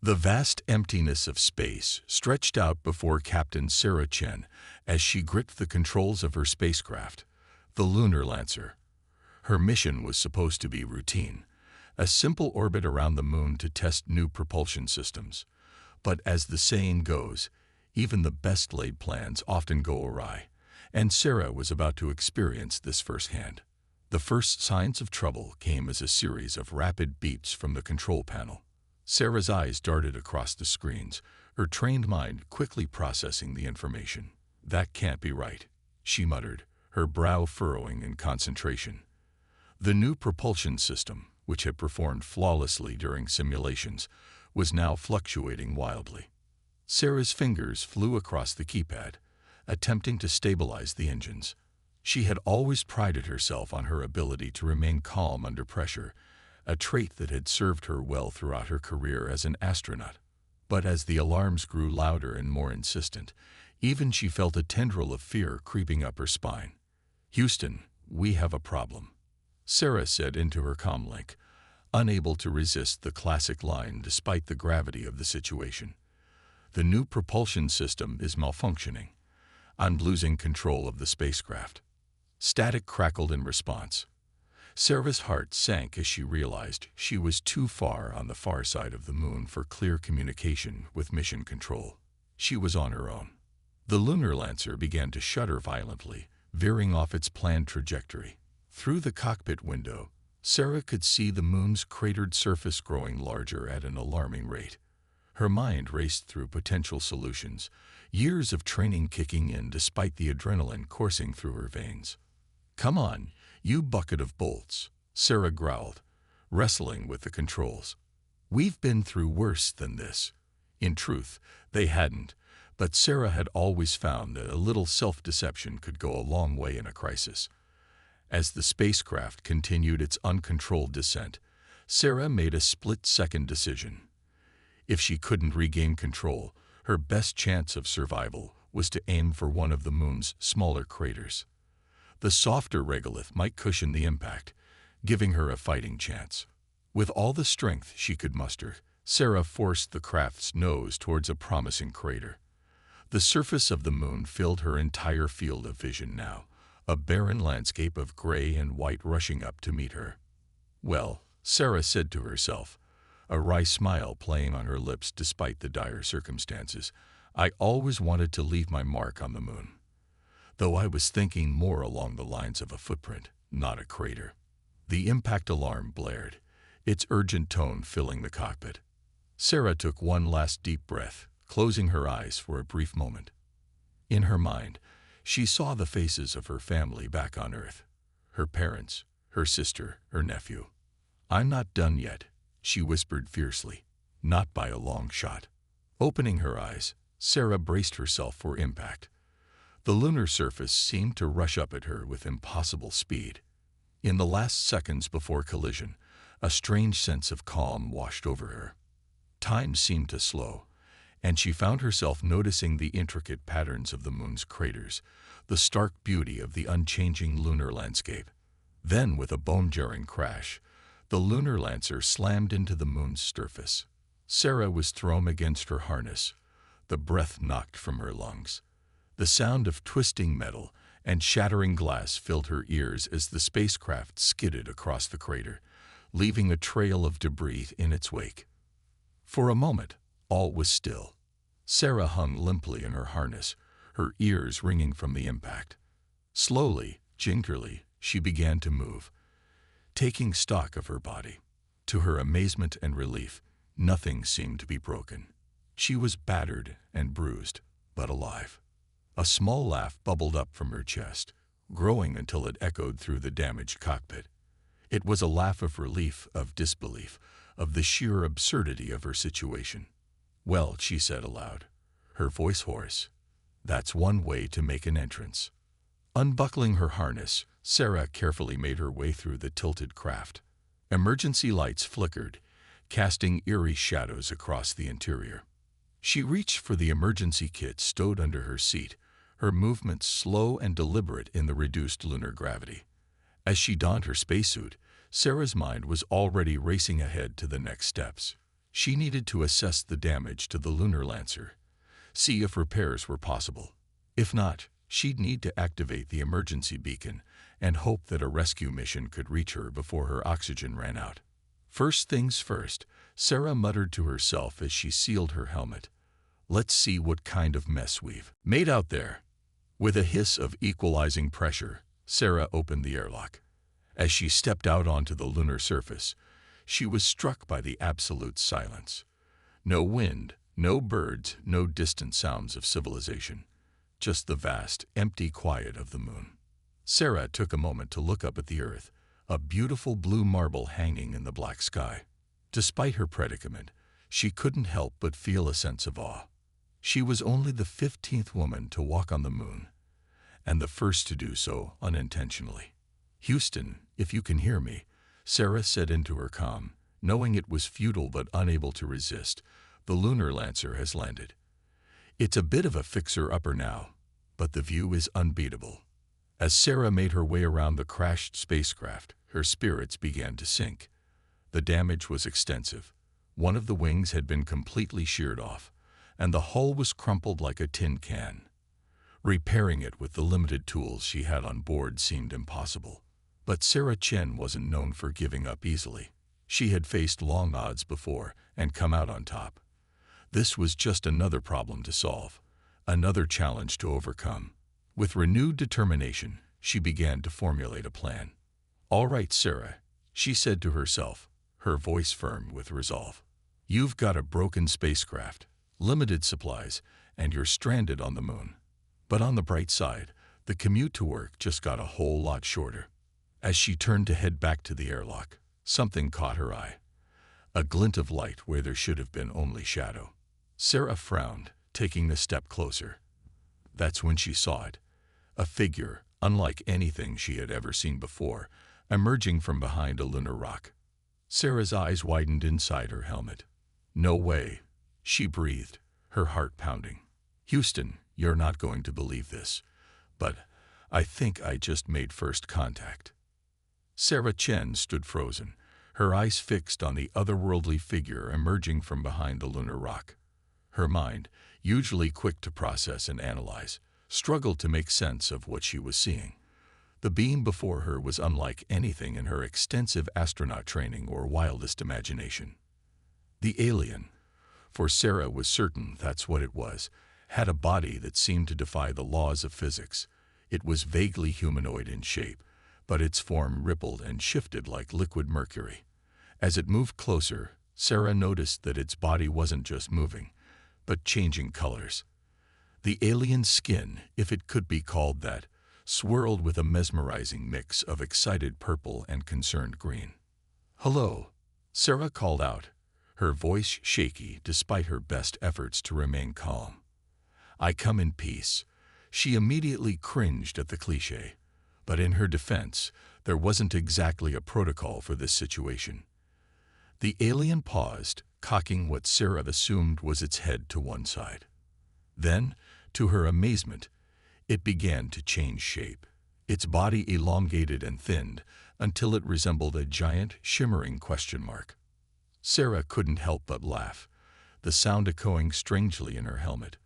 The vast emptiness of space stretched out before Captain Sarah Chen as she gripped the controls of her spacecraft, the Lunar Lancer. Her mission was supposed to be routine, a simple orbit around the moon to test new propulsion systems. But as the saying goes, even the best-laid plans often go awry, and Sarah was about to experience this firsthand. The first signs of trouble came as a series of rapid beeps from the control panel. Sarah's eyes darted across the screens, her trained mind quickly processing the information. "That can't be right," she muttered, her brow furrowing in concentration. The new propulsion system, which had performed flawlessly during simulations, was now fluctuating wildly. Sarah's fingers flew across the keypad, attempting to stabilize the engines. She had always prided herself on her ability to remain calm under pressure, a trait that had served her well throughout her career as an astronaut. But as the alarms grew louder and more insistent, even she felt a tendril of fear creeping up her spine. "Houston, we have a problem," Sarah said into her comlink, unable to resist the classic line despite the gravity of the situation. "The new propulsion system is malfunctioning. I'm losing control of the spacecraft." Static crackled in response. Sarah's heart sank as she realized she was too far on the far side of the moon for clear communication with mission control. She was on her own. The Lunar Lancer began to shudder violently, veering off its planned trajectory. Through the cockpit window, Sarah could see the moon's cratered surface growing larger at an alarming rate. Her mind raced through potential solutions, years of training kicking in despite the adrenaline coursing through her veins. "Come on, you bucket of bolts," Sarah growled, wrestling with the controls. "We've been through worse than this." In truth, they hadn't, but Sarah had always found that a little self-deception could go a long way in a crisis. As the spacecraft continued its uncontrolled descent, Sarah made a split-second decision. If she couldn't regain control, her best chance of survival was to aim for one of the moon's smaller craters. The softer regolith might cushion the impact, giving her a fighting chance. With all the strength she could muster, Sarah forced the craft's nose towards a promising crater. The surface of the moon filled her entire field of vision now, a barren landscape of gray and white rushing up to meet her. "Well," Sarah said to herself, a wry smile playing on her lips despite the dire circumstances, "I always wanted to leave my mark on the moon." Though I was thinking more along the lines of a footprint, not a crater. The impact alarm blared, its urgent tone filling the cockpit. Sarah took one last deep breath, closing her eyes for a brief moment. In her mind, she saw the faces of her family back on Earth. Her parents, her sister, her nephew. "I'm not done yet," she whispered fiercely. "Not by a long shot." Opening her eyes, Sarah braced herself for impact. The lunar surface seemed to rush up at her with impossible speed. In the last seconds before collision, a strange sense of calm washed over her. Time seemed to slow, and she found herself noticing the intricate patterns of the moon's craters, the stark beauty of the unchanging lunar landscape. Then, with a bone-jarring crash, the Lunar Lancer slammed into the moon's surface. Sarah was thrown against her harness, the breath knocked from her lungs. The sound of twisting metal and shattering glass filled her ears as the spacecraft skidded across the crater, leaving a trail of debris in its wake. For a moment, all was still. Sarah hung limply in her harness, her ears ringing from the impact. Slowly, gingerly, she began to move, taking stock of her body. To her amazement and relief, nothing seemed to be broken. She was battered and bruised, but alive. A small laugh bubbled up from her chest, growing until it echoed through the damaged cockpit. It was a laugh of relief, of disbelief, of the sheer absurdity of her situation. "Well," she said aloud, her voice hoarse, "that's one way to make an entrance." Unbuckling her harness, Sarah carefully made her way through the tilted craft. Emergency lights flickered, casting eerie shadows across the interior. She reached for the emergency kit stowed under her seat, her movements slow and deliberate in the reduced lunar gravity. As she donned her spacesuit, Sarah's mind was already racing ahead to the next steps. She needed to assess the damage to the lunar lancer, see if repairs were possible. If not, she'd need to activate the emergency beacon and hope that a rescue mission could reach her before her oxygen ran out. First things first, Sarah muttered to herself as she sealed her helmet. Let's see what kind of mess we've made out there. With a hiss of equalizing pressure, Sarah opened the airlock. As she stepped out onto the lunar surface, she was struck by the absolute silence. No wind, no birds, no distant sounds of civilization. Just the vast, empty quiet of the moon. Sarah took a moment to look up at the Earth, a beautiful blue marble hanging in the black sky. Despite her predicament, she couldn't help but feel a sense of awe. She was only the 15th woman to walk on the moon, and the first to do so unintentionally. Houston, if you can hear me, Sarah said into her comm, knowing it was futile but unable to resist. The lunar lancer has landed. It's a bit of a fixer-upper now, but the view is unbeatable. As Sarah made her way around the crashed spacecraft, her spirits began to sink. The damage was extensive. One of the wings had been completely sheared off, and the hull was crumpled like a tin can. Repairing it with the limited tools she had on board seemed impossible. But Sarah Chen wasn't known for giving up easily. She had faced long odds before and come out on top. This was just another problem to solve, another challenge to overcome. With renewed determination, she began to formulate a plan. "All right, Sarah," she said to herself, her voice firm with resolve. "You've got a broken spacecraft, limited supplies, and you're stranded on the moon. But on the bright side, the commute to work just got a whole lot shorter." As she turned to head back to the airlock, something caught her eye. A glint of light where there should have been only shadow. Sarah frowned, taking a step closer. That's when she saw it. A figure, unlike anything she had ever seen before, emerging from behind a lunar rock. Sarah's eyes widened inside her helmet. "No way," she breathed, her heart pounding. "Houston, you're not going to believe this, but I think I just made first contact." Sarah Chen stood frozen, her eyes fixed on the otherworldly figure emerging from behind the lunar rock. Her mind, usually quick to process and analyze, struggled to make sense of what she was seeing. The being before her was unlike anything in her extensive astronaut training or wildest imagination. The alien, for Sarah was certain that's what it was, had a body that seemed to defy the laws of physics. It was vaguely humanoid in shape, but its form rippled and shifted like liquid mercury. As it moved closer, Sarah noticed that its body wasn't just moving, but changing colors. The alien's skin, if it could be called that, swirled with a mesmerizing mix of excited purple and concerned green. "Hello," Sarah called out, her voice shaky despite her best efforts to remain calm. "I come in peace." She immediately cringed at the cliché, but in her defense, there wasn't exactly a protocol for this situation. The alien paused, cocking what Sarah assumed was its head to one side. Then, to her amazement, it began to change shape. Its body elongated and thinned until it resembled a giant, shimmering question mark. Sarah couldn't help but laugh, the sound echoing strangely in her helmet.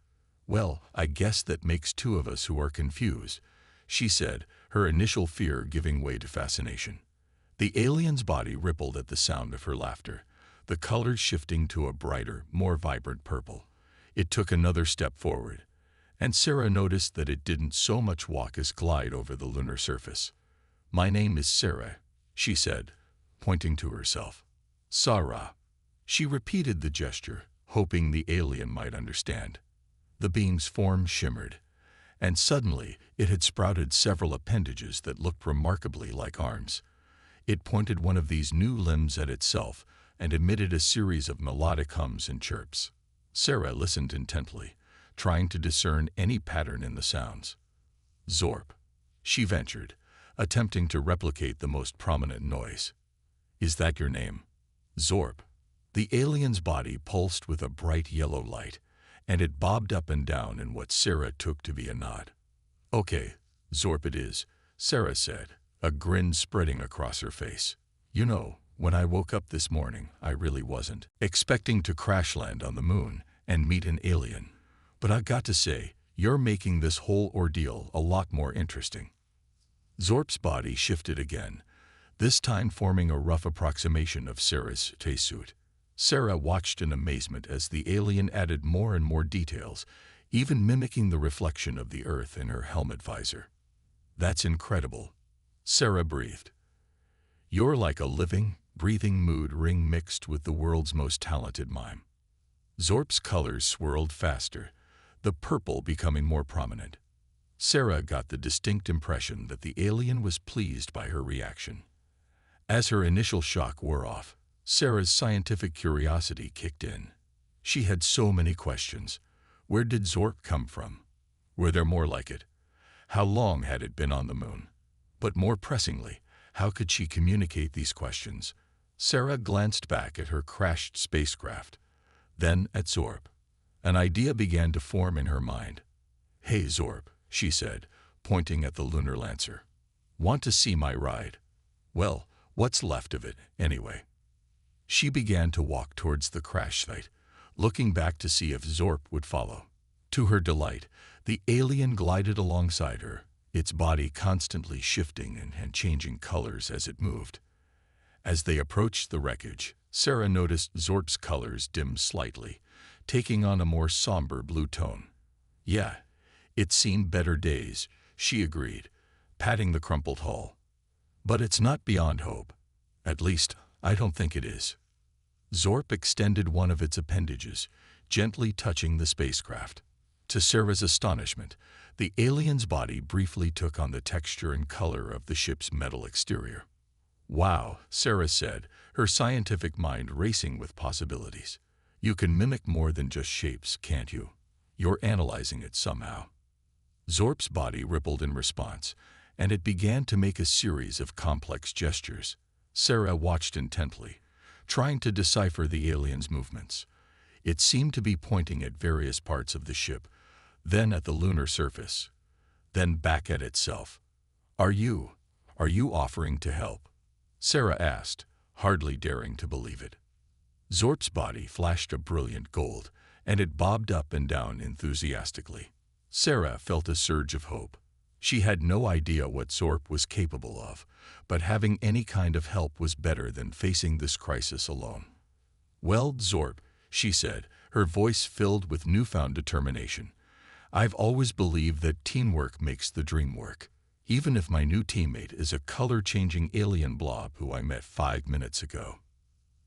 "Well, I guess that makes two of us who are confused," she said, her initial fear giving way to fascination. The alien's body rippled at the sound of her laughter, the colors shifting to a brighter, more vibrant purple. It took another step forward, and Sarah noticed that it didn't so much walk as glide over the lunar surface. "My name is Sarah," she said, pointing to herself. "Sarah." She repeated the gesture, hoping the alien might understand. The being's form shimmered, and suddenly it had sprouted several appendages that looked remarkably like arms. It pointed one of these new limbs at itself and emitted a series of melodic hums and chirps. Sarah listened intently, trying to discern any pattern in the sounds. "Zorp," she ventured, attempting to replicate the most prominent noise. "Is that your name?" "Zorp." The alien's body pulsed with a bright yellow light, and it bobbed up and down in what Sarah took to be a nod. "Okay, Zorp it is," Sarah said, a grin spreading across her face. "You know, When I woke up this morning, I really wasn't expecting to crash land on the moon and meet an alien. But I got to say, you're making this whole ordeal a lot more interesting. Zorp's body shifted again, this time forming a rough approximation of Sarah's spacesuit. Sarah watched in amazement as the alien added more and more details, even mimicking the reflection of the Earth in her helmet visor. That's incredible, Sarah breathed. You're like a living, breathing mood ring mixed with the world's most talented mime. Zorp's colors swirled faster, the purple becoming more prominent. Sarah got the distinct impression that the alien was pleased by her reaction. As her initial shock wore off, Sarah's scientific curiosity kicked in. She had so many questions. Where did Zorp come from? Were there more like it? How long had it been on the moon? But more pressingly, how could she communicate these questions? Sarah glanced back at her crashed spacecraft, then at Zorp. An idea began to form in her mind. "Hey, Zorp," she said, pointing at the lunar lancer. "Want to see my ride? Well, what's left of it, anyway?" She began to walk towards the crash site, looking back to see if Zorp would follow. To her delight, the alien glided alongside her, its body constantly shifting and changing colors as it moved. As they approached the wreckage, Sarah noticed Zorp's colors dim slightly, taking on a more somber blue tone. "Yeah, it's seen better days," she agreed, patting the crumpled hull. "But it's not beyond hope. At least, I don't think it is." Zorp extended one of its appendages, gently touching the spacecraft. To Sarah's astonishment, the alien's body briefly took on the texture and color of the ship's metal exterior. "Wow," Sarah said, her scientific mind racing with possibilities. "You can mimic more than just shapes, can't you? You're analyzing it somehow." Zorp's body rippled in response, and it began to make a series of complex gestures. Sarah watched intently, trying to decipher the alien's movements. It seemed to be pointing at various parts of the ship, then at the lunar surface, then back at itself. Are you offering to help?" Sarah asked, hardly daring to believe it. Zorp's body flashed a brilliant gold, and it bobbed up and down enthusiastically. Sarah felt a surge of hope. She had no idea what Zorp was capable of, but having any kind of help was better than facing this crisis alone. "Well, Zorp," she said, her voice filled with newfound determination, "I've always believed that teamwork makes the dream work, even if my new teammate is a color-changing alien blob who I met 5 minutes ago."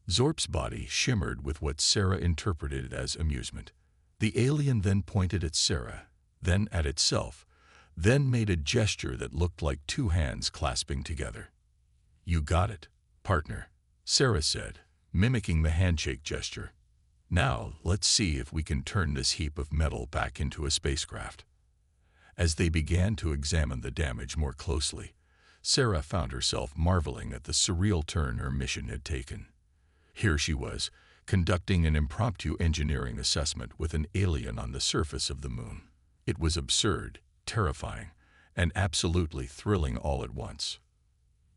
Zorp's body shimmered with what Sarah interpreted as amusement. The alien then pointed at Sarah, then at itself, then made a gesture that looked like two hands clasping together. "You got it, partner," Sarah said, mimicking the handshake gesture. "Now, let's see if we can turn this heap of metal back into a spacecraft." As they began to examine the damage more closely, Sarah found herself marveling at the surreal turn her mission had taken. Here she was, conducting an impromptu engineering assessment with an alien on the surface of the moon. It was absurd, terrifying, and absolutely thrilling all at once.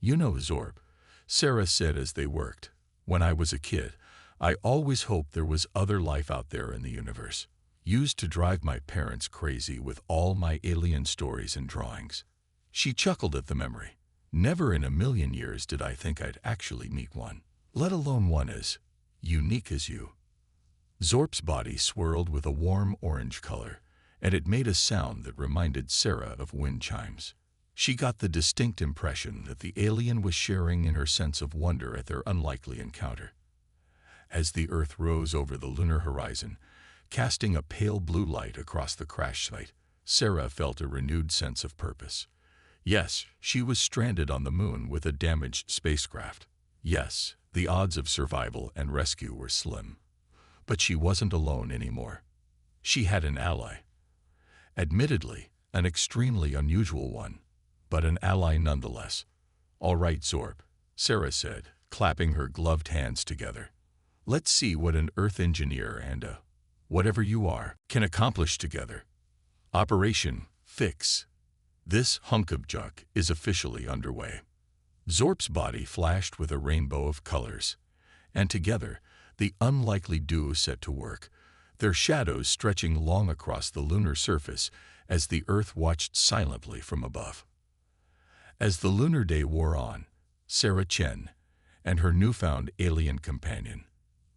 "You know, Zorp," Sarah said as they worked, "when I was a kid, I always hoped there was other life out there in the universe. Used to drive my parents crazy with all my alien stories and drawings." She chuckled at the memory. "Never in a million years did I think I'd actually meet one, let alone one as unique as you." Zorp's body swirled with a warm orange color, and it made a sound that reminded Sarah of wind chimes. She got the distinct impression that the alien was sharing in her sense of wonder at their unlikely encounter. As the Earth rose over the lunar horizon, casting a pale blue light across the crash site, Sarah felt a renewed sense of purpose. Yes, she was stranded on the moon with a damaged spacecraft. Yes, the odds of survival and rescue were slim. But she wasn't alone anymore. She had an ally. Admittedly, an extremely unusual one, but an ally nonetheless. "All right, Zorp," Sarah said, clapping her gloved hands together. "Let's see what an Earth engineer and whatever you are can accomplish together. Operation Fix. This hunk of junk is officially underway." Zorp's body flashed with a rainbow of colors, and together, the unlikely duo set to work, their shadows stretching long across the lunar surface as the Earth watched silently from above. As the lunar day wore on, Sarah Chen and her newfound alien companion,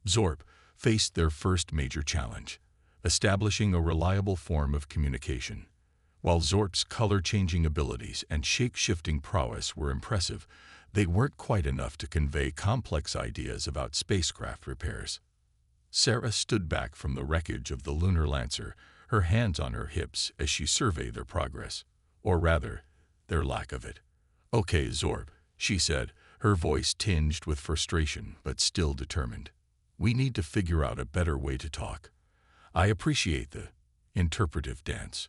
Zorp, faced their first major challenge, establishing a reliable form of communication. While Zorp's color-changing abilities and shape-shifting prowess were impressive, they weren't quite enough to convey complex ideas about spacecraft repairs. Sarah stood back from the wreckage of the lunar lancer, her hands on her hips as she surveyed their progress, or rather, their lack of it. "Okay, Zorp," she said, her voice tinged with frustration but still determined. "We need to figure out a better way to talk. I appreciate the interpretive dance,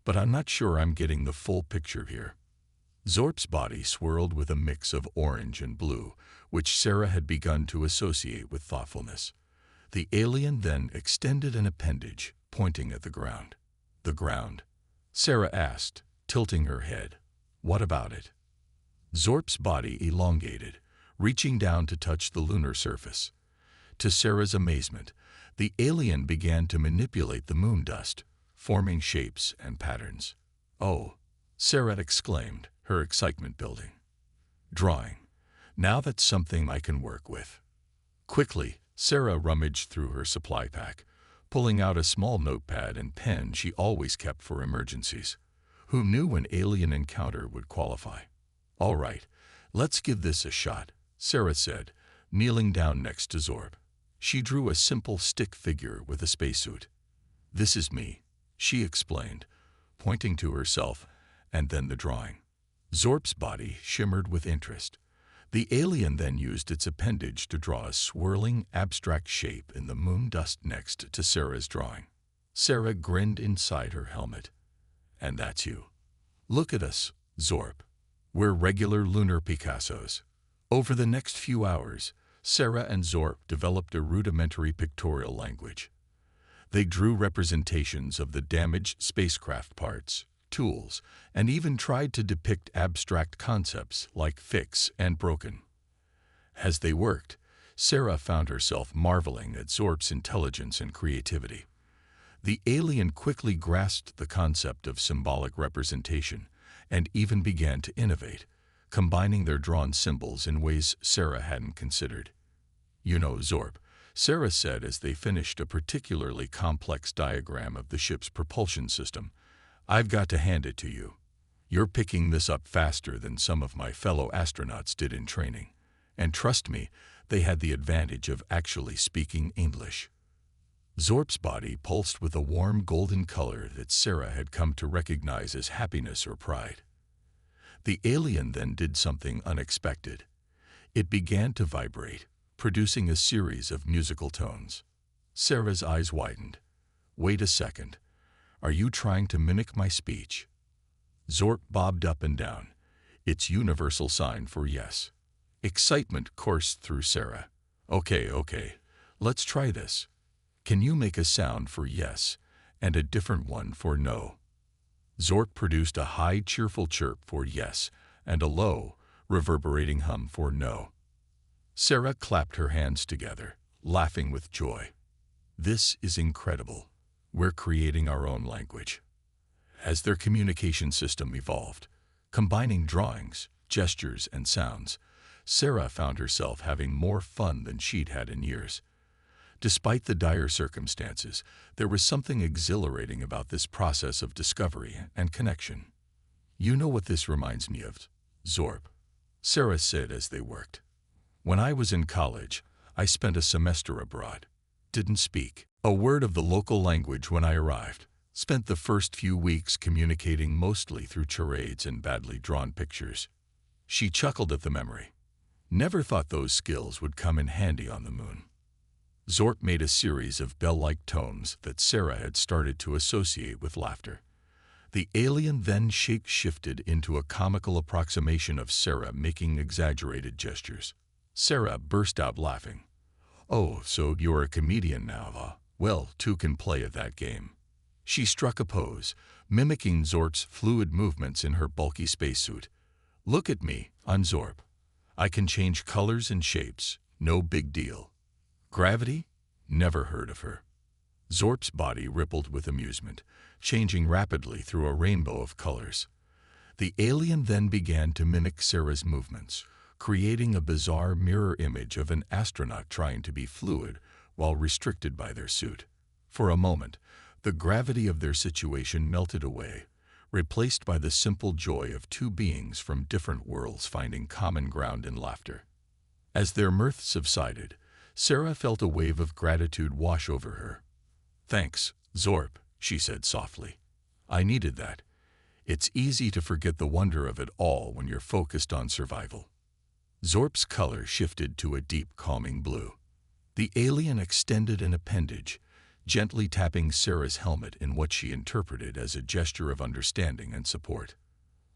but I'm not sure I'm getting the full picture here." Zorp's body swirled with a mix of orange and blue, which Sarah had begun to associate with thoughtfulness. The alien then extended an appendage, pointing at the ground. "The ground?" Sarah asked, tilting her head. "What about it?" Zorp's body elongated, reaching down to touch the lunar surface. To Sarah's amazement, the alien began to manipulate the moon dust, forming shapes and patterns. "Oh," Sarah exclaimed, her excitement building. "Drawing. Now that's something I can work with." Quickly, Sarah rummaged through her supply pack, pulling out a small notepad and pen she always kept for emergencies. Who knew an alien encounter would qualify? "All right, let's give this a shot," Sarah said, kneeling down next to Zorp. She drew a simple stick figure with a spacesuit. "This is me," she explained, pointing to herself and then the drawing. Zorp's body shimmered with interest. The alien then used its appendage to draw a swirling, abstract shape in the moon dust next to Sarah's drawing. Sarah grinned inside her helmet. "And that's you. Look at us, Zorp. We're regular lunar Picassos." Over the next few hours, Sarah and Zorp developed a rudimentary pictorial language. They drew representations of the damaged spacecraft parts, tools, and even tried to depict abstract concepts like fix and broken. As they worked, Sarah found herself marveling at Zorp's intelligence and creativity. The alien quickly grasped the concept of symbolic representation and even began to innovate, combining their drawn symbols in ways Sarah hadn't considered. "You know, Zorp," Sarah said as they finished a particularly complex diagram of the ship's propulsion system, "I've got to hand it to you. You're picking this up faster than some of my fellow astronauts did in training. And trust me, they had the advantage of actually speaking English." Zorp's body pulsed with a warm golden color that Sarah had come to recognize as happiness or pride. The alien then did something unexpected. It began to vibrate, producing a series of musical tones. Sarah's eyes widened. "Wait a second. Are you trying to mimic my speech?" Zorp bobbed up and down, its universal sign for yes. Excitement coursed through Sarah. Okay, let's try this. Can you make a sound for yes and a different one for no?" Zorp produced a high, cheerful chirp for yes and a low, reverberating hum for no. Sarah clapped her hands together, laughing with joy. "This is incredible. We're creating our own language." As their communication system evolved, combining drawings, gestures, and sounds, Sarah found herself having more fun than she'd had in years. Despite the dire circumstances, there was something exhilarating about this process of discovery and connection. "You know what this reminds me of, Zorp," Sarah said as they worked. "When I was in college, I spent a semester abroad. Didn't speak a word of the local language when I arrived. Spent the first few weeks communicating mostly through charades and badly drawn pictures." She chuckled at the memory. "Never thought those skills would come in handy on the moon." Zorp made a series of bell-like tones that Sarah had started to associate with laughter. The alien then shape-shifted into a comical approximation of Sarah making exaggerated gestures. Sarah burst out laughing. "Oh, so you're a comedian now, huh? Well, two can play at that game." She struck a pose, mimicking Zorp's fluid movements in her bulky spacesuit. "Look at me, I'm Zorp. I can change colors and shapes, no big deal. Gravity? Never heard of her. Zorp's body rippled with amusement, changing rapidly through a rainbow of colors. The alien then began to mimic Sarah's movements, creating a bizarre mirror image of an astronaut trying to be fluid while restricted by their suit. For a moment, the gravity of their situation melted away, replaced by the simple joy of two beings from different worlds finding common ground in laughter. As their mirth subsided, Sarah felt a wave of gratitude wash over her. "Thanks, Zorp," she said softly. "I needed that. It's easy to forget the wonder of it all when you're focused on survival." Zorp's color shifted to a deep, calming blue. The alien extended an appendage, gently tapping Sarah's helmet in what she interpreted as a gesture of understanding and support.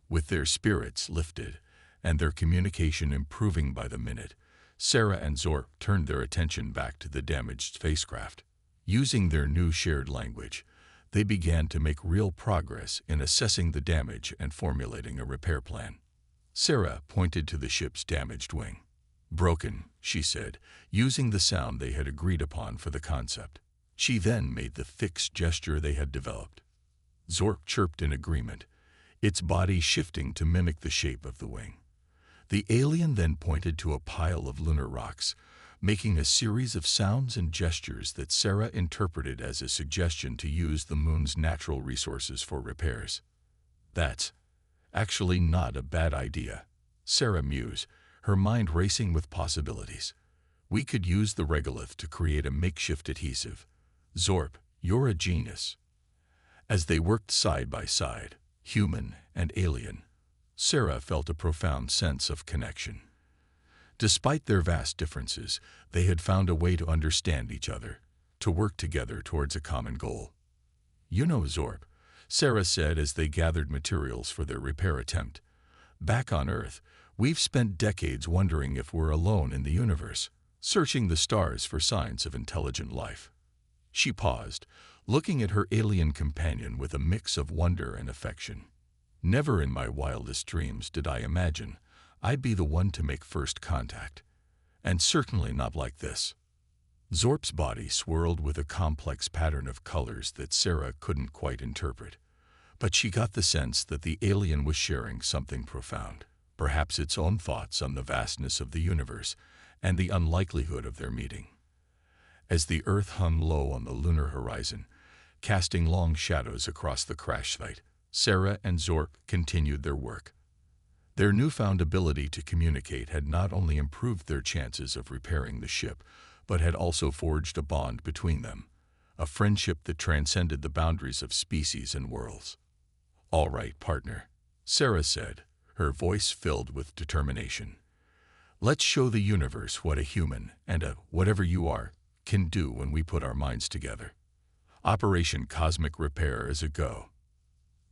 With their spirits lifted and their communication improving by the minute, Sarah and Zorp turned their attention back to the damaged spacecraft. Using their new shared language, they began to make real progress in assessing the damage and formulating a repair plan. Sarah pointed to the ship's damaged wing. "Broken," she said, using the sound they had agreed upon for the concept. She then made the fixed gesture they had developed. Zorp chirped in agreement, its body shifting to mimic the shape of the wing. The alien then pointed to a pile of lunar rocks, making a series of sounds and gestures that Sarah interpreted as a suggestion to use the moon's natural resources for repairs. "That's actually not a bad idea," Sarah mused, her mind racing with possibilities. "We could use the regolith to create a makeshift adhesive. Zorp, you're a genius." As they worked side by side, human and alien, Sarah felt a profound sense of connection. Despite their vast differences, they had found a way to understand each other, to work together towards a common goal. "You know, Zorp," Sarah said as they gathered materials for their repair attempt, "back on Earth, we've spent decades wondering if we're alone in the universe, searching the stars for signs of intelligent life." She paused, looking at her alien companion with a mix of wonder and affection. "Never in my wildest dreams did I imagine I'd be the one to make first contact. And certainly not like this." Zorp's body swirled with a complex pattern of colors that Sarah couldn't quite interpret. But she got the sense that the alien was sharing something profound, perhaps its own thoughts on the vastness of the universe and the unlikelihood of their meeting. As the Earth hung low on the lunar horizon, casting long shadows across the crash site, Sarah and Zorp continued their work. Their newfound ability to communicate had not only improved their chances of repairing the ship, but had also forged a bond between them, a friendship that transcended the boundaries of species and worlds. "All right, partner," Sarah said, her voice filled with determination. "Let's show the universe what a human and a whatever you are can do when we put our minds together. Operation Cosmic Repair is a go."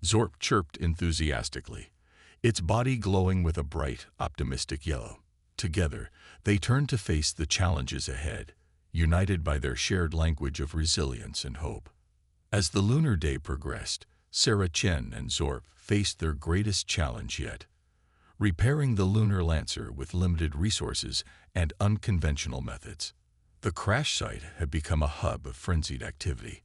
Zorp chirped enthusiastically, its body glowing with a bright, optimistic yellow. Together, they turned to face the challenges ahead, united by their shared language of resilience and hope. As the lunar day progressed, Sarah Chen and Zorp faced their greatest challenge yet: repairing the lunar lancer with limited resources and unconventional methods. The crash site had become a hub of frenzied activity,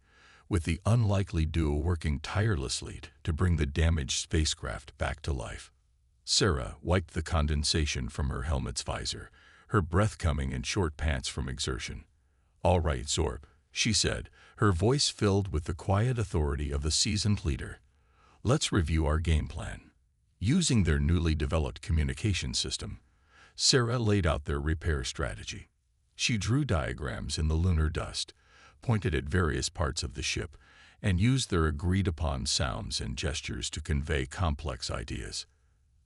with the unlikely duo working tirelessly to bring the damaged spacecraft back to life. Sarah wiped the condensation from her helmet's visor, her breath coming in short pants from exertion. "All right, Zorp," she said, her voice filled with the quiet authority of a seasoned leader. "Let's review our game plan." Using their newly developed communication system, Sarah laid out their repair strategy. She drew diagrams in the lunar dust, pointed at various parts of the ship, and used their agreed-upon sounds and gestures to convey complex ideas.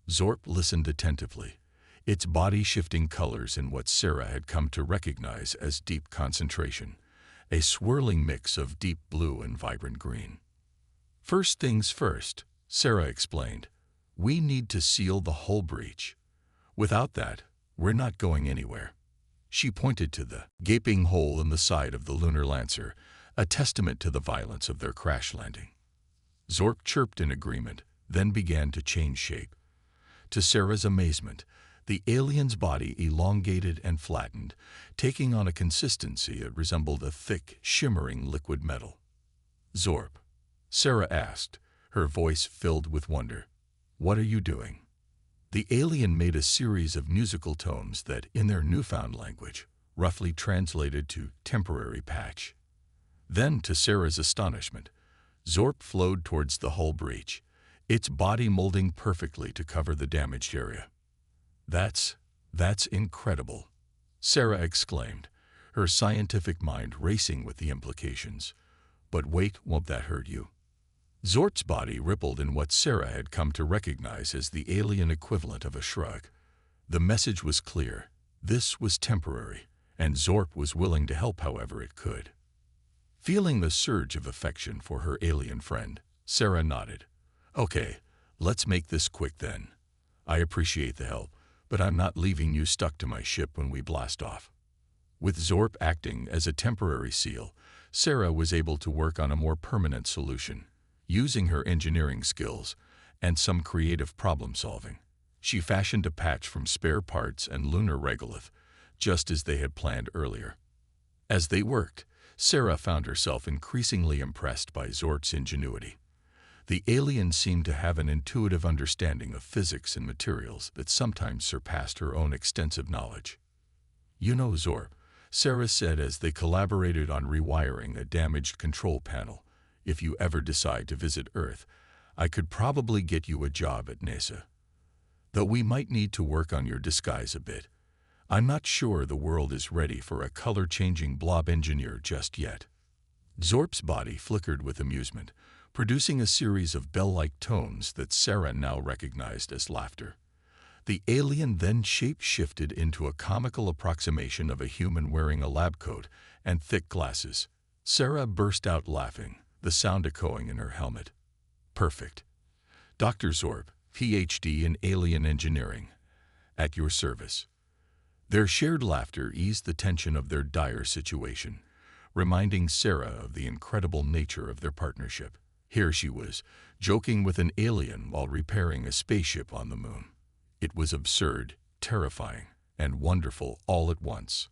Zorp listened attentively, its body shifting colors in what Sarah had come to recognize as deep concentration, a swirling mix of deep blue and vibrant green. "First things first," Sarah explained, "we need to seal the hull breach. Without that, we're not going anywhere." She pointed to the gaping hole in the side of the lunar lancer, a testament to the violence of their crash landing. Zorp chirped in agreement, then began to change shape. To Sarah's amazement, The alien's body elongated and flattened, taking on a consistency that resembled a thick, shimmering liquid metal. "Zorp," Sarah asked, her voice filled with wonder. "What are you doing?" The alien made a series of musical tones that, in their newfound language, roughly translated to temporary patch. Then, to Sarah's astonishment, Zorp flowed towards the hull breach, its body molding perfectly to cover the damaged area. That's incredible," Sarah exclaimed, her scientific mind racing with the implications. "But wait, won't that hurt you?" Zorp's body rippled in what Sarah had come to recognize as the alien equivalent of a shrug. The message was clear. This was temporary, and Zorp was willing to help however it could. Feeling the surge of affection for her alien friend, Sarah nodded. "Okay, let's make this quick then. I appreciate the help, but I'm not leaving you stuck to my ship when we blast off." With Zorp acting as a temporary seal, Sarah was able to work on a more permanent solution. Using her engineering skills and some creative problem-solving, she fashioned a patch from spare parts and lunar regolith, just as they had planned earlier. As they worked, Sarah found herself increasingly impressed by Zorp's ingenuity. The alien seemed to have an intuitive understanding of physics and materials that sometimes surpassed her own extensive knowledge. "You know, Zorp," Sarah said as they collaborated on rewiring a damaged control panel, "if you ever decide to visit Earth, I could probably get you a job at NASA. Though we might need to work on your disguise a bit. I'm not sure the world is ready for a color-changing blob engineer just yet." Zorp's body flickered with amusement, producing a series of bell-like tones that Sarah now recognized as laughter. The alien then shape-shifted into a comical approximation of a human wearing a lab coat and thick glasses. Sarah burst out laughing, the sound echoing in her helmet. "Perfect. Dr. Zorp, Ph.D. in alien engineering. At your service." Their shared laughter eased the tension of their dire situation, reminding Sarah of the incredible nature of their partnership. Here she was, joking with an alien while repairing a spaceship on the moon. It was absurd, terrifying, and wonderful all at once.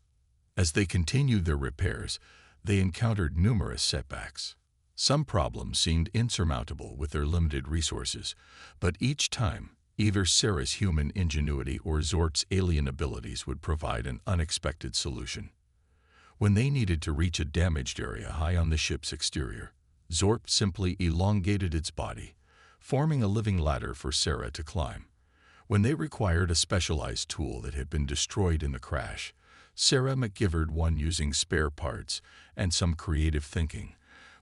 As they continued their repairs, they encountered numerous setbacks. Some problems seemed insurmountable with their limited resources, but each time, either Sarah's human ingenuity or Zorp's alien abilities would provide an unexpected solution. When they needed to reach a damaged area high on the ship's exterior, Zorp simply elongated its body, forming a living ladder for Sarah to climb. When they required a specialized tool that had been destroyed in the crash, Sarah McGivered one using spare parts and some creative thinking,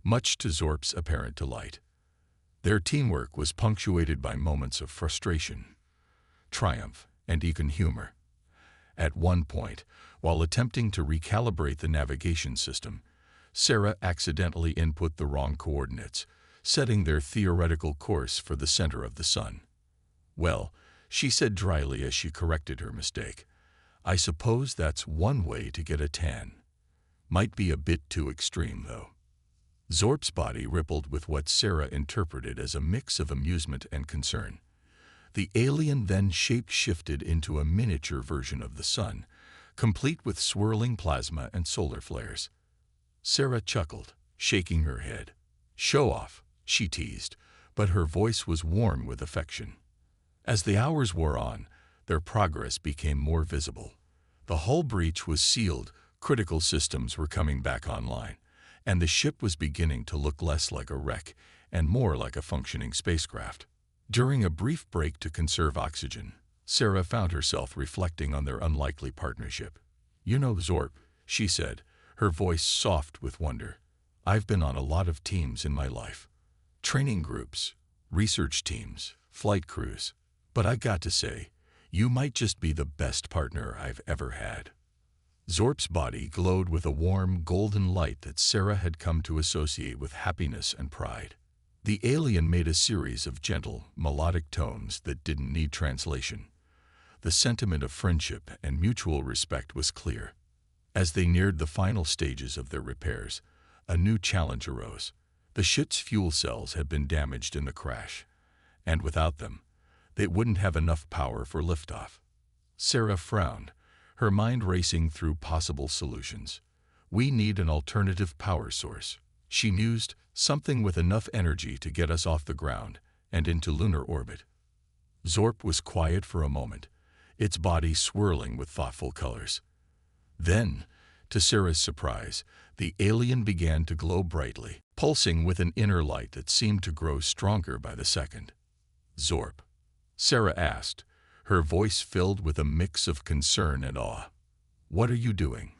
much to Zorp's apparent delight. Their teamwork was punctuated by moments of frustration, triumph, and even humor. At one point, while attempting to recalibrate the navigation system, Sarah accidentally input the wrong coordinates, setting their theoretical course for the center of the sun. "Well," she said dryly as she corrected her mistake, "I suppose that's one way to get a tan. Might be a bit too extreme, though." Zorp's body rippled with what Sarah interpreted as a mix of amusement and concern. The alien then shape-shifted into a miniature version of the sun, complete with swirling plasma and solar flares. Sarah chuckled, shaking her head. "Show off," she teased, but her voice was warm with affection. As the hours wore on, their progress became more visible. The hull breach was sealed, critical systems were coming back online, and the ship was beginning to look less like a wreck and more like a functioning spacecraft. During a brief break to conserve oxygen, Sarah found herself reflecting on their unlikely partnership. "You know, Zorp," she said, her voice soft with wonder, "I've been on a lot of teams in my life. Training groups, research teams, flight crews. But I got to say, you might just be the best partner I've ever had." Zorp's body glowed with a warm, golden light that Sarah had come to associate with happiness and pride. The alien made a series of gentle, melodic tones that didn't need translation. The sentiment of friendship and mutual respect was clear. As they neared the final stages of their repairs, a new challenge arose. The ship's fuel cells had been damaged in the crash, and without them, they wouldn't have enough power for liftoff. Sarah frowned, her mind racing through possible solutions. We need an alternative power source, she mused, something with enough energy to get us off the ground and into lunar orbit. Zorp was quiet for a moment, its body swirling with thoughtful colors. Then, to Sarah's surprise, the alien began to glow brightly, pulsing with an inner light that seemed to grow stronger by the second. Zorp? Sarah asked, her voice filled with a mix of concern and awe. What are you doing?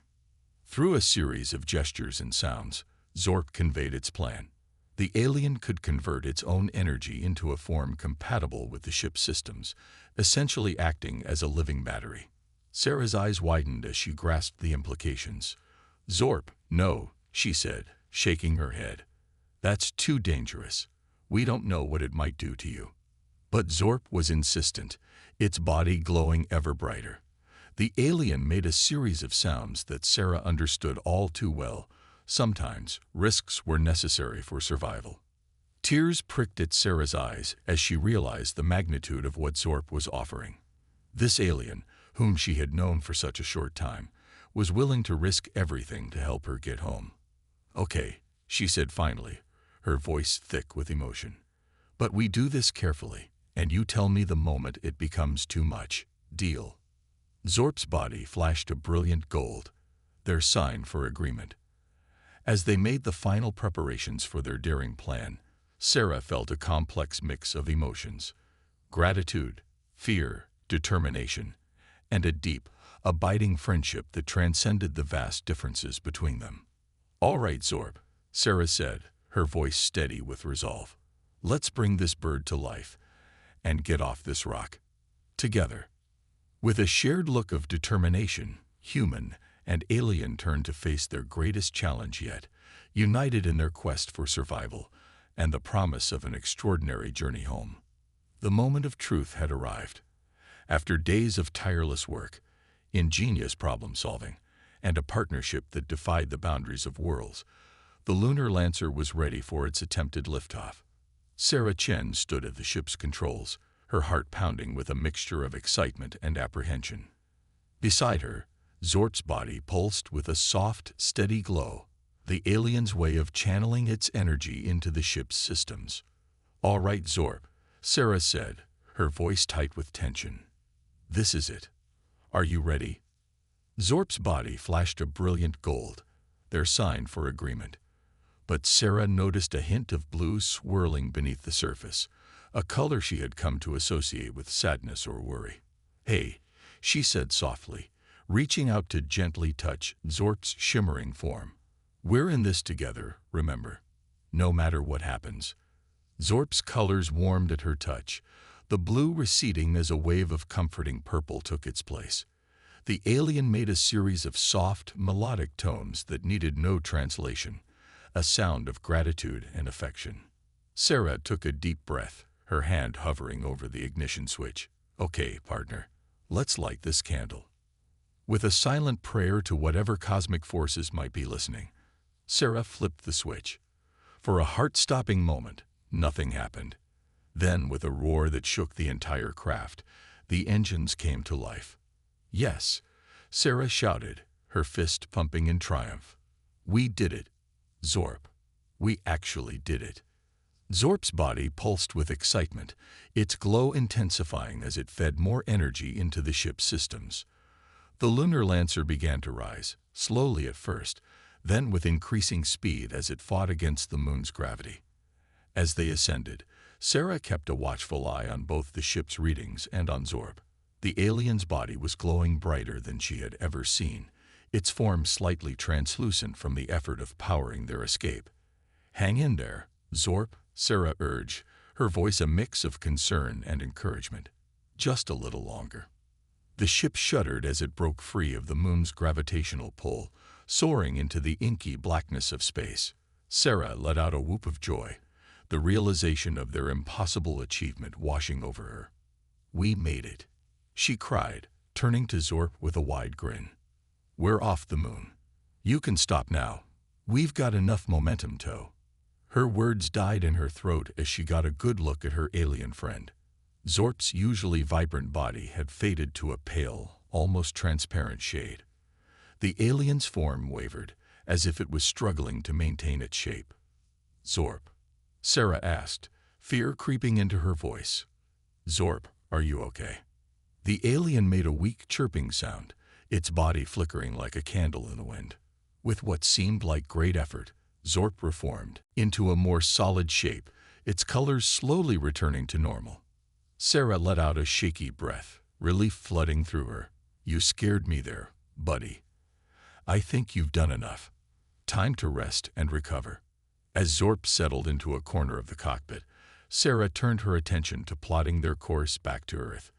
Through a series of gestures and sounds, Zorp conveyed its plan. The alien could convert its own energy into a form compatible with the ship's systems, essentially acting as a living battery. Sarah's eyes widened as she grasped the implications. Zorp, no, she said, shaking her head. That's too dangerous. We don't know what it might do to you. But Zorp was insistent, its body glowing ever brighter. The alien made a series of sounds that Sarah understood all too well. Sometimes, risks were necessary for survival. Tears pricked at Sarah's eyes as she realized the magnitude of what Zorp was offering. This alien, whom she had known for such a short time, was willing to risk everything to help her get home. Okay, she said finally, her voice thick with emotion. But we do this carefully, and you tell me the moment it becomes too much. Deal? Zorp's body flashed a brilliant gold, their sign for agreement. As they made the final preparations for their daring plan, Sarah felt a complex mix of emotions: gratitude, fear, determination, and a deep, abiding friendship that transcended the vast differences between them. All right, Zorp, Sarah said, her voice steady with resolve. Let's bring this bird to life and get off this rock. Together. With a shared look of determination, human and alien turned to face their greatest challenge yet, united in their quest for survival and the promise of an extraordinary journey home. The moment of truth had arrived. After days of tireless work, ingenious problem-solving, and a partnership that defied the boundaries of worlds, the lunar lancer was ready for its attempted liftoff. Sarah Chen stood at the ship's controls, her heart pounding with a mixture of excitement and apprehension. Beside her, Zorp's body pulsed with a soft, steady glow, the alien's way of channeling its energy into the ship's systems. All right, Zorp, Sarah said, her voice tight with tension. This is it. Are you ready? Zorp's body flashed a brilliant gold, their sign for agreement. But Sarah noticed a hint of blue swirling beneath the surface, a color she had come to associate with sadness or worry. Hey, she said softly, reaching out to gently touch Zorp's shimmering form. We're in this together, remember, no matter what happens. Zorp's colors warmed at her touch, the blue receding as a wave of comforting purple took its place. The alien made a series of soft, melodic tones that needed no translation, a sound of gratitude and affection. Sarah took a deep breath, her hand hovering over the ignition switch. Okay, partner, let's light this candle. With a silent prayer to whatever cosmic forces might be listening, Sarah flipped the switch. For a heart-stopping moment, nothing happened. Then, with a roar that shook the entire craft, the engines came to life. Yes, Sarah shouted, her fist pumping in triumph. We did it, Zorp. We actually did it. Zorp's body pulsed with excitement, its glow intensifying as it fed more energy into the ship's systems. The lunar lancer began to rise, slowly at first, then with increasing speed as it fought against the moon's gravity. As they ascended, Sarah kept a watchful eye on both the ship's readings and on Zorp. The alien's body was glowing brighter than she had ever seen, its form slightly translucent from the effort of powering their escape. Hang in there, Zorp, Sarah urged, her voice a mix of concern and encouragement. Just a little longer. The ship shuddered as it broke free of the moon's gravitational pull, soaring into the inky blackness of space. Sarah let out a whoop of joy, the realization of their impossible achievement washing over her. We made it, she cried, turning to Zorp with a wide grin. We're off the moon. You can stop now. We've got enough momentum, Toe. Her words died in her throat as she got a good look at her alien friend. Zorp's usually vibrant body had faded to a pale, almost transparent shade. The alien's form wavered, as if it was struggling to maintain its shape. "Zorp?" Sarah asked, fear creeping into her voice. "Zorp, are you okay?" The alien made a weak chirping sound, its body flickering like a candle in the wind. With what seemed like great effort, Zorp reformed into a more solid shape, its colors slowly returning to normal. Sarah let out a shaky breath, relief flooding through her. "You scared me there, buddy. I think you've done enough. Time to rest and recover." As Zorp settled into a corner of the cockpit, Sarah turned her attention to plotting their course back to Earth.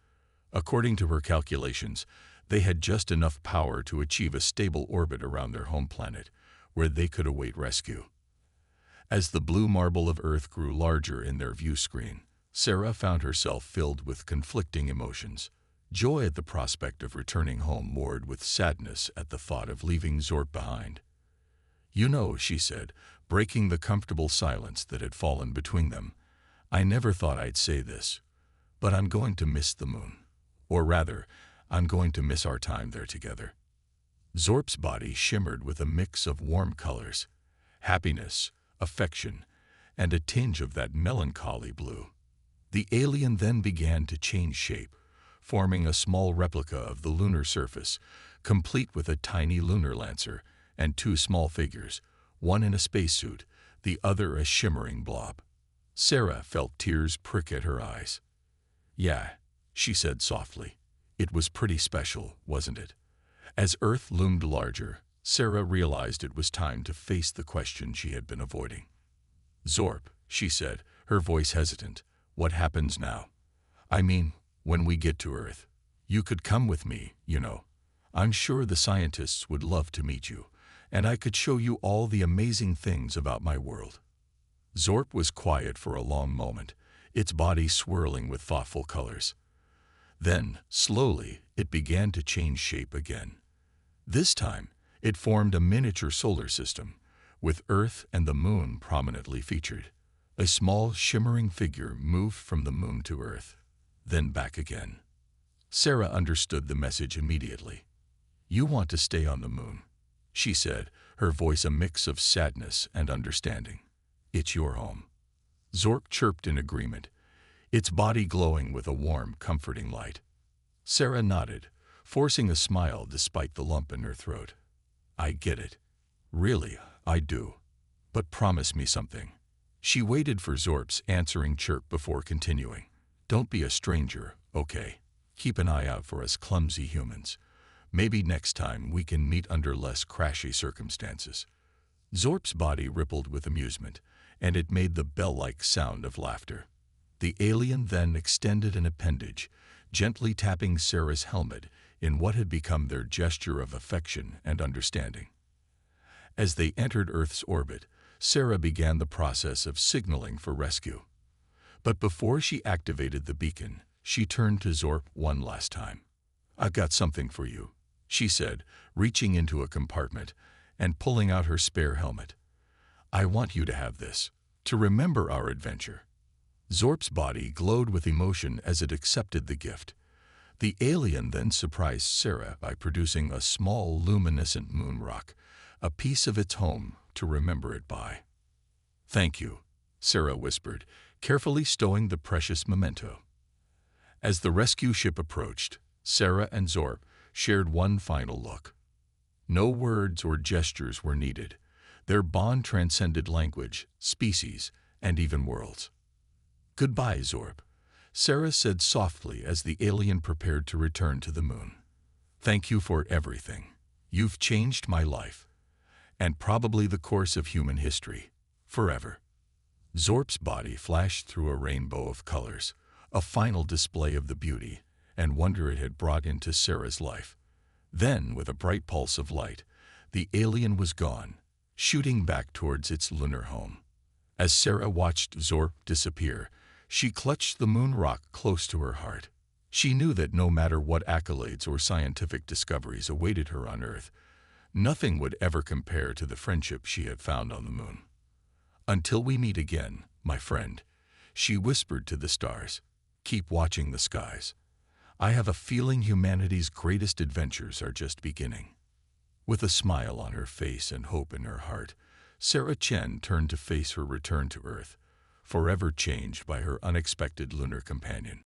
According to her calculations, they had just enough power to achieve a stable orbit around their home planet, where they could await rescue. As the blue marble of Earth grew larger in their view screen, Sarah found herself filled with conflicting emotions. Joy at the prospect of returning home warred with sadness at the thought of leaving Zorp behind. "You know," she said, breaking the comfortable silence that had fallen between them, "I never thought I'd say this, but I'm going to miss the moon. Or rather, I'm going to miss our time there together." Zorp's body shimmered with a mix of warm colors, happiness, affection, and a tinge of that melancholy blue. The alien then began to change shape, forming a small replica of the lunar surface, complete with a tiny lunar lancer and two small figures, one in a spacesuit, the other a shimmering blob. Sarah felt tears prick at her eyes. "Yeah," she said softly. "It was pretty special, wasn't it?" As Earth loomed larger, Sarah realized it was time to face the question she had been avoiding. "Zorp," she said, her voice hesitant, "what happens now? I mean, when we get to Earth. You could come with me, you know. I'm sure the scientists would love to meet you, and I could show you all the amazing things about my world." Zorp was quiet for a long moment, its body swirling with thoughtful colors. Then, slowly, it began to change shape again. This time, it formed a miniature solar system, with Earth and the moon prominently featured. A small, shimmering figure moved from the moon to Earth, then back again. Sarah understood the message immediately. "You want to stay on the moon," she said, her voice a mix of sadness and understanding. "It's your home." Zorp chirped in agreement, its body glowing with a warm, comforting light. Sarah nodded, forcing a smile despite the lump in her throat. "I get it. Really, I do. But promise me something." She waited for Zorp's answering chirp before continuing. "Don't be a stranger, okay? Keep an eye out for us clumsy humans. Maybe next time we can meet under less crashy circumstances." Zorp's body rippled with amusement, and it made the bell-like sound of laughter. The alien then extended an appendage, gently tapping Sarah's helmet in what had become their gesture of affection and understanding. As they entered Earth's orbit, Sarah began the process of signaling for rescue. But before she activated the beacon, she turned to Zorp one last time. "I've got something for you," she said, reaching into a compartment and pulling out her spare helmet. "I want you to have this, to remember our adventure." Zorp's body glowed with emotion as it accepted the gift. The alien then surprised Sarah by producing a small luminescent moon rock, a piece of its home to remember it by. "Thank you," Sarah whispered, carefully stowing the precious memento. As the rescue ship approached, Sarah and Zorp shared one final look. No words or gestures were needed. Their bond transcended language, species, and even worlds. "Goodbye, Zorp," Sarah said softly as the alien prepared to return to the moon. "Thank you for everything. You've changed my life, and probably the course of human history, forever." Zorp's body flashed through a rainbow of colors, a final display of the beauty and wonder it had brought into Sarah's life. Then, with a bright pulse of light, the alien was gone, shooting back towards its lunar home. As Sarah watched Zorp disappear, she clutched the moon rock close to her heart. She knew that no matter what accolades or scientific discoveries awaited her on Earth, nothing would ever compare to the friendship she had found on the moon. "Until we meet again, my friend," she whispered to the stars. Keep watching the skies. I have a feeling humanity's greatest adventures are just beginning." With a smile on her face and hope in her heart, Sarah Chen turned to face her return to Earth, forever changed by her unexpected lunar companion.